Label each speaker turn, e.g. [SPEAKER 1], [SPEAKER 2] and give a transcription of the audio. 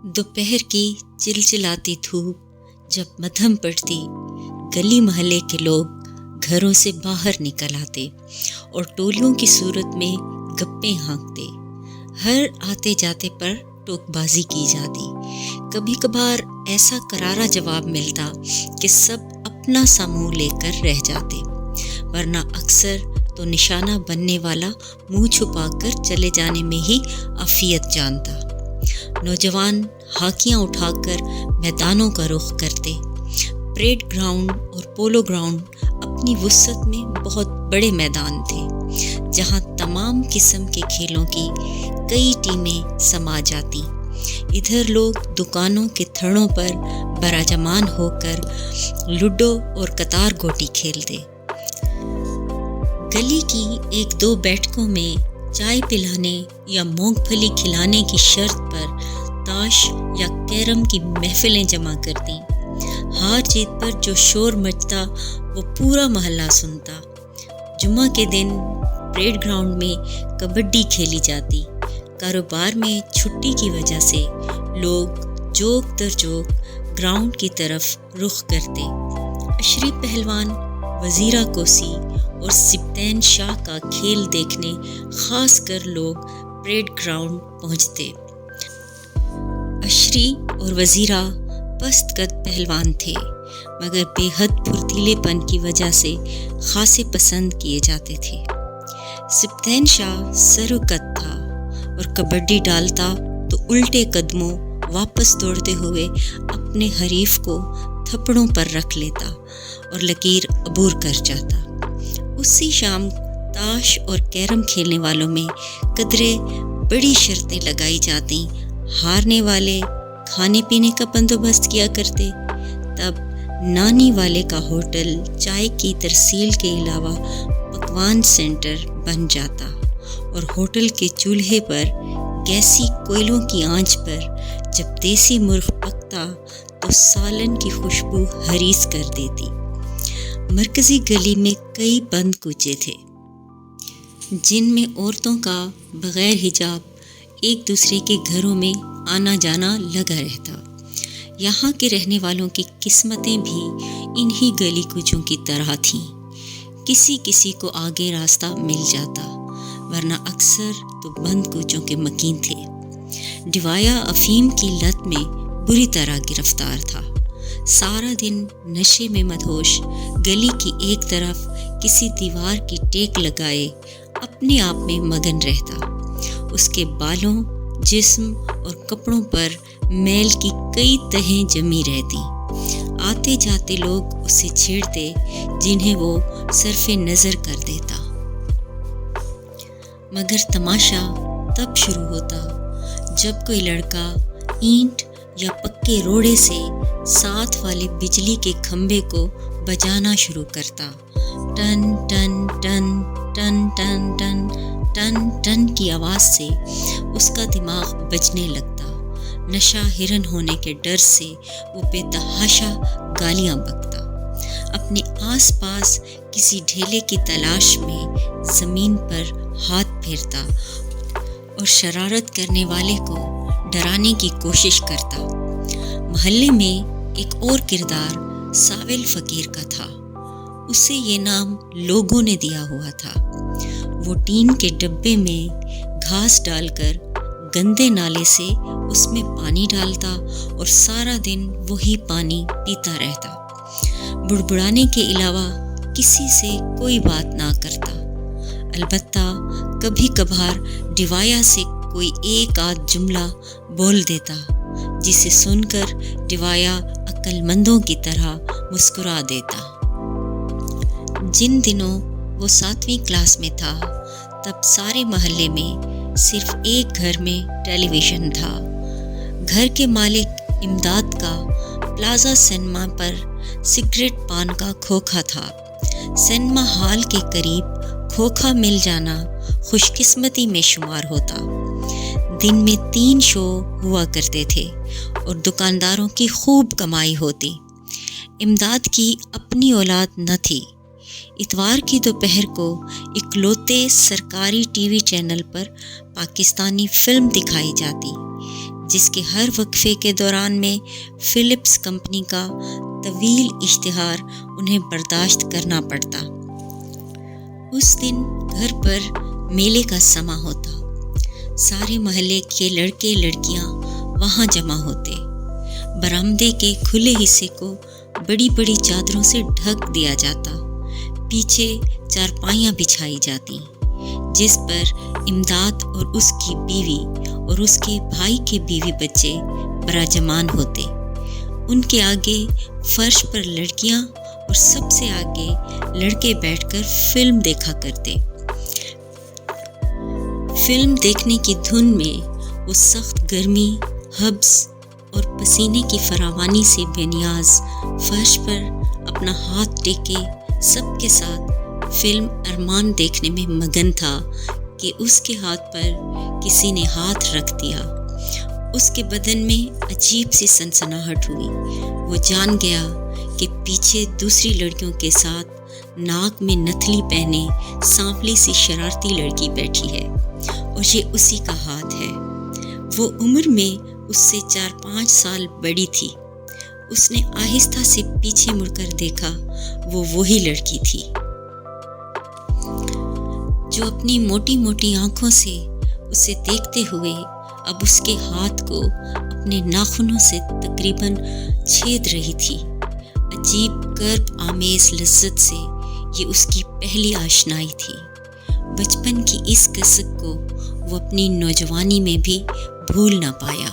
[SPEAKER 1] दोपहर की चिलचिलाती धूप जब मद्धम पड़ती, गली मोहल्ले के लोग घरों से बाहर निकल आते और टोलियों की सूरत में गप्पे हाँकते। हर आते जाते पर टोकबाजी की जाती। कभी कभार ऐसा करारा जवाब मिलता कि सब अपना सा मुंह लेकर रह जाते, वरना अक्सर तो निशाना बनने वाला मुंह छुपाकर चले जाने में ही आफियत जानता। नौजवान हाकियां उठाकर मैदानों का रुख करते। परेड ग्राउंड और पोलो ग्राउंड अपनी वुसअत में बहुत बड़े मैदान थे, जहां तमाम किस्म के खेलों की कई टीमें समा जाती। इधर लोग दुकानों के थड़ों पर बराजमान होकर लूडो और कतार गोटी खेलते। गली की एक दो बैठकों में चाय पिलाने या मूंगफली खिलाने की शर्त पर ताश या कैरम की महफिलें जमा करती। हार जीत पर जो शोर मचता वो पूरा मोहल्ला सुनता। जुम्मा के दिन परेड ग्राउंड में कबड्डी खेली जाती। कारोबार में छुट्टी की वजह से लोग जोक दर जोक ग्राउंड की तरफ रुख करते। अशरी पहलवान, वजीरा कोसी और सिप्तैन शाह का खेल देखने खास कर लोग परेड ग्राउंड पहुंचते। अशरी और वजीरा पस्त कद पहलवान थे, मगर बेहद फुर्तीलेपन की वजह से खासे पसंद किए जाते थे। सिप्तैन शाह सरुकत था और कबड्डी डालता तो उल्टे कदमों वापस दौड़ते हुए अपने हरीफ को थप्पड़ों पर रख लेता और लकीर अबूर कर जाता। उसी शाम ताश और कैरम खेलने वालों में कदरे बड़ी शर्तें लगाई जाती। हारने वाले खाने पीने का बंदोबस्त किया करते। तब नानी वाले का होटल चाय की तरसील के अलावा पकवान सेंटर बन जाता और होटल के चूल्हे पर गैसी कोयलों की आंच पर जब देसी मुर्ग पकता तो सालन की खुशबू हरीस कर देती। मरकजी गली में कई बंद कूचे थे, जिनमें औरतों का बगैर हिजाब एक दूसरे के घरों में आना जाना लगा रहता। यहाँ के रहने वालों की किस्मतें भी इन्हीं गली कूचों की तरह थीं। किसी किसी को आगे रास्ता मिल जाता, वरना अक्सर तो बंद कूचों के मकीन थे। डिवाया अफीम की लत में बुरी तरह गिरफ्तार था। सारा दिन नशे में मदहोश गली की एक तरफ किसी दीवार की टेक लगाए अपने आप में मगन रहता। उसके बालों, जिस्म और कपड़ों पर मैल की कई तहें जमी रहती। आते जाते लोग उसे छेड़ते, जिन्हें वो सरफे नज़र कर देता। मगर तमाशा तब शुरू होता जब कोई लड़का ईंट या पक्के रोड़े से साथ वाले बिजली के खंभे को बजाना शुरू करता। टन टन टन टन टन टन टन टन की आवाज़ से उसका दिमाग बजने लगता। नशा हिरन होने के डर से वो बेतहाशा गालियाँ बकता। अपने आसपास किसी ढेले की तलाश में ज़मीन पर हाथ फेरता और शरारत करने वाले को डराने की कोशिश करता। मोहल्ले में एक और किरदार साविल फ़कीर का था। उसे ये नाम लोगों ने दिया हुआ था। वो टीन के डब्बे में घास डालकर गंदे नाले से उसमें पानी डालता और सारा दिन वही पानी पीता रहता। बुड़बुड़ाने के अलावा किसी से कोई बात ना करता। अलबत्ता कभी कभार डिवाया से कोई एक आध जुमला बोल देता, जिसे सुनकर डिवाया अक्लमंदों की तरह मुस्कुरा देता। जिन दिनों वो 7वीं क्लास में था, तब सारे मोहल्ले में सिर्फ एक घर में टेलीविज़न था। घर के मालिक इमदाद का प्लाजा सिनेमा पर सिगरेट पान का खोखा था। सिनेमा हॉल के करीब खोखा मिल जाना खुशकिस्मती में शुमार होता। दिन में 3 शो हुआ करते थे और दुकानदारों की खूब कमाई होती। इमदाद की अपनी औलाद न थी। इतवार की दोपहर को इकलौते सरकारी टीवी चैनल पर पाकिस्तानी फिल्म दिखाई जाती, جس کے ہر وقفے کے دوران میں فلپس کمپنی کا طویل اشتہار انہیں برداشت کرنا پڑتا۔ اس دن گھر پر میلے کا سماں ہوتا، سارے محلے کے لڑکے لڑکیاں وہاں جمع ہوتے، برآمدے کے کھلے حصے کو بڑی بڑی چادروں سے ڈھک دیا جاتا، پیچھے چارپائیاں بچھائی جاتی جس پر امداد اور اس کی بیوی اور اس کے بھائی کے بیوی بچے براجمان ہوتے۔ ان کے آگے فرش پر لڑکیاں اور سب سے آگے لڑکے بیٹھ کر فلم دیکھا کرتے۔ فلم دیکھنے کی دھن میں وہ سخت گرمی، حبس اور پسینے کی فراوانی سے بے نیاز فرش پر اپنا ہاتھ ٹیکے سب کے ساتھ فلم ارمان دیکھنے میں مگن تھا کہ اس کے ہاتھ پر کسی نے ہاتھ رکھ دیا۔ اس کے بدن میں عجیب سی سنسناہٹ ہوئی۔ وہ جان گیا کہ پیچھے دوسری لڑکیوں کے ساتھ ناک میں نتھلی پہنے سانپلی سی شرارتی لڑکی بیٹھی ہے اور یہ اسی کا ہاتھ ہے۔ وہ عمر میں اس سے 4-5 سال بڑی تھی۔ اس نے آہستہ سے پیچھے مڑ کر دیکھا، وہ وہی لڑکی تھی جو اپنی موٹی موٹی آنکھوں سے اسے دیکھتے ہوئے اب اس کے ہاتھ کو اپنے ناخنوں سے تقریباً چھید رہی تھی۔ عجیب کرب آمیز لذت سے یہ اس کی پہلی آشنائی تھی۔ بچپن کی اس کسک کو وہ اپنی نوجوانی میں بھی بھول نہ پایا۔